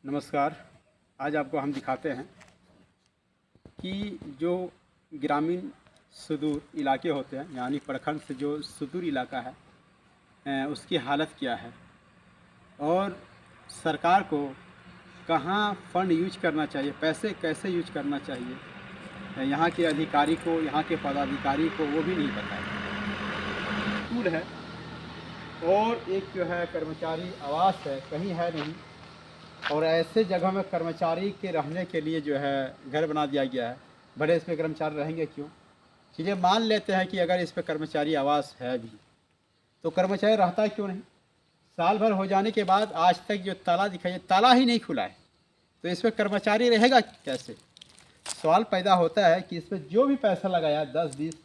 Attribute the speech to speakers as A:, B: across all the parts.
A: नमस्कार। आज आपको हम दिखाते हैं कि जो ग्रामीण सुदूर इलाके होते हैं, यानी प्रखंड से जो सुदूर इलाका है उसकी हालत क्या है और सरकार को कहाँ फंड यूज करना चाहिए, पैसे कैसे यूज करना चाहिए। यहाँ के अधिकारी को, यहाँ के पदाधिकारी को वो भी नहीं पता है। स्कूल है और एक जो है कर्मचारी आवास है, कहीं है नहीं। और ऐसे जगह में कर्मचारी के रहने के लिए जो है घर बना दिया गया है। बड़े इस पर कर्मचारी रहेंगे क्यों? चलिए मान लेते हैं कि अगर इस पर कर्मचारी आवास है भी तो कर्मचारी रहता क्यों नहीं? साल भर हो जाने के बाद आज तक जो ताला दिखाइए, ताला ही नहीं खुला है, तो इस पर कर्मचारी रहेगा कैसे? सवाल पैदा होता है कि इस पर जो भी पैसा लगाया, 10-20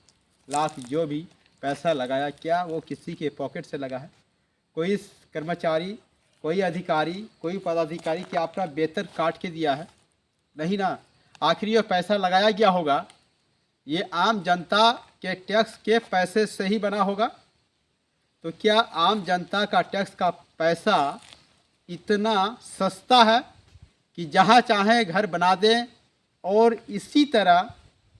A: लाख जो भी पैसा लगाया, क्या वो किसी के पॉकेट से लगा है? कोई कर्मचारी, कोई अधिकारी, कोई पदाधिकारी क्या अपना वेतन काट के दिया है? नहीं ना। आखिर ये पैसा लगाया गया होगा, ये आम जनता के टैक्स के पैसे से ही बना होगा। तो क्या आम जनता का टैक्स का पैसा इतना सस्ता है कि जहाँ चाहें घर बना दें और इसी तरह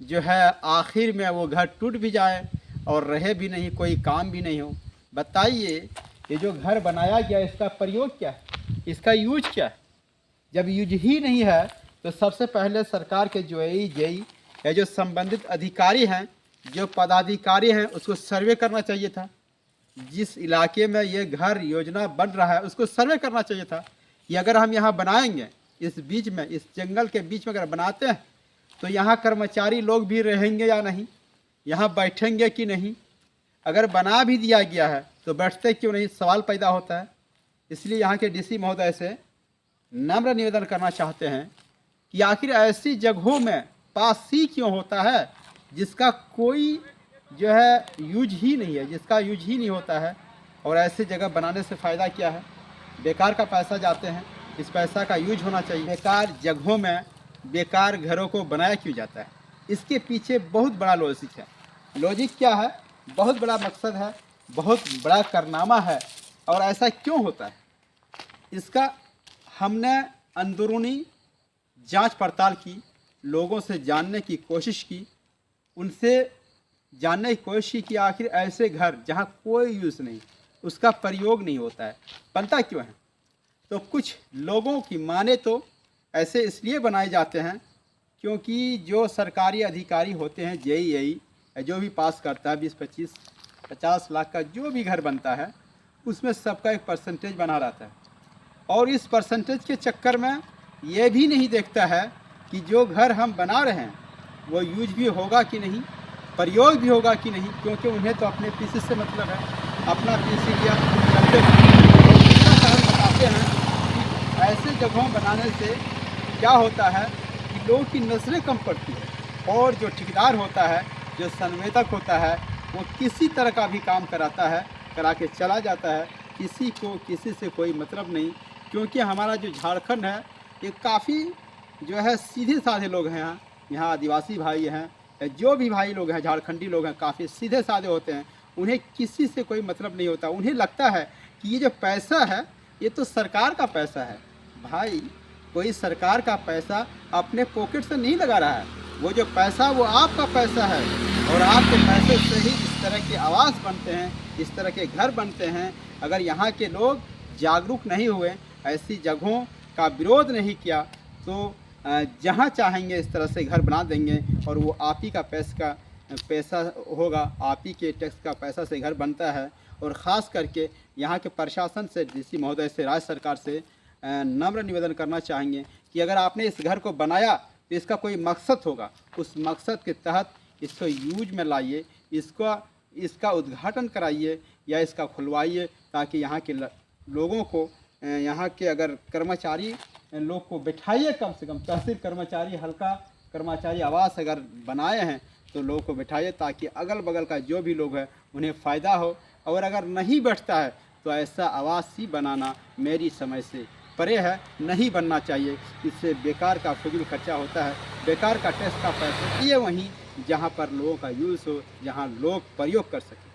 A: जो है आखिर में वो घर टूट भी जाए और रहे भी नहीं, कोई काम भी नहीं हो? बताइए, ये जो घर बनाया गया इसका प्रयोग क्या है, इसका यूज क्या है? जब यूज ही नहीं है तो सबसे पहले सरकार के जो जेई या जो संबंधित अधिकारी हैं, जो पदाधिकारी हैं, उसको सर्वे करना चाहिए था। जिस इलाके में ये घर योजना बन रहा है उसको सर्वे करना चाहिए था कि अगर हम यहाँ बनाएंगे, इस बीच में, इस जंगल के बीच में अगर बनाते हैं तो यहाँ कर्मचारी लोग भी रहेंगे या नहीं, यहाँ बैठेंगे कि नहीं। अगर बना भी दिया गया है तो बैठते क्यों नहीं, सवाल पैदा होता है। इसलिए यहाँ के डीसी महोदय से नम्र निवेदन करना चाहते हैं कि आखिर ऐसी जगहों में पास ही क्यों होता है जिसका कोई जो है यूज ही नहीं है, जिसका यूज ही नहीं होता है। और ऐसी जगह बनाने से फ़ायदा क्या है? बेकार का पैसा जाते हैं, इस पैसा का यूज होना चाहिए। बेकार जगहों में बेकार घरों को बनाया क्यों जाता है? इसके पीछे बहुत बड़ा लॉजिक है। लॉजिक क्या है? बहुत बड़ा मकसद है, बहुत बड़ा कारनामा है। और ऐसा क्यों होता है, इसका हमने अंदरूनी जांच पड़ताल की, लोगों से जानने की कोशिश की, उनसे जानने की कोशिश की कि आखिर ऐसे घर जहां कोई यूज़ नहीं, उसका प्रयोग नहीं होता है, बनता क्यों है? तो कुछ लोगों की माने तो ऐसे इसलिए बनाए जाते हैं क्योंकि जो सरकारी अधिकारी होते हैं, जेई जो भी पास करता है, 20-25-50 लाख का जो भी घर बनता है, उसमें सबका एक परसेंटेज बना रहता है। और इस परसेंटेज के चक्कर में ये भी नहीं देखता है कि जो घर हम बना रहे हैं वो यूज भी होगा कि नहीं, प्रयोग भी होगा कि नहीं, क्योंकि उन्हें तो अपने पीसी से मतलब है, अपना पीसी लिया करते हैं। बताते हैं कि ऐसे जगहों बनाने से क्या होता है कि लोगों की नजरें कम पड़ती है और जो ठेकेदार होता है, जो संवेदक होता है, वो किसी तरह का भी काम कराता है, करा के चला जाता है। किसी को किसी से कोई मतलब नहीं, क्योंकि हमारा जो झारखंड है ये काफ़ी जो है सीधे साधे लोग हैं। यहाँ आदिवासी भाई हैं, जो भी भाई लोग हैं, झारखंडी लोग हैं, काफ़ी सीधे साधे होते हैं। उन्हें किसी से कोई मतलब नहीं होता। उन्हें लगता है कि ये जो पैसा है ये तो सरकार का पैसा है। भाई, कोई सरकार का पैसा अपने पॉकेट से नहीं लगा रहा है, वो जो पैसा वो आपका पैसा है। और आपके पैसे से ही इस तरह के आवास बनते हैं, इस तरह के घर बनते हैं। अगर यहाँ के लोग जागरूक नहीं हुए, ऐसी जगहों का विरोध नहीं किया, तो जहाँ चाहेंगे इस तरह से घर बना देंगे और वो आप ही का पैसा होगा, आप ही के टैक्स का पैसा से घर बनता है। और ख़ास करके यहाँ के प्रशासन से, डीसी महोदय से, राज्य सरकार से नम्र निवेदन करना चाहेंगे कि अगर आपने इस घर को बनाया तो इसका कोई मकसद होगा, उस मकसद के तहत इसको यूज में लाइए, इसका उद्घाटन कराइए या इसका खुलवाइए, ताकि यहाँ के लोगों को, यहाँ के अगर कर्मचारी लोग को बैठाइए, कम से कम तहसील कर्मचारी, हल्का कर्मचारी आवास अगर बनाए हैं तो लोगों को बैठाइए, ताकि अगल बगल का जो भी लोग हैं उन्हें फ़ायदा हो। और अगर नहीं बैठता है तो ऐसा आवास ही बनाना मेरी समझ से परे है, नहीं बनना चाहिए। इससे बेकार का फजूल खर्चा होता है, बेकार का टैक्स का पैसा ये वहीं जहाँ पर लोगों का यूज़ हो, जहाँ लोग प्रयोग कर सकें।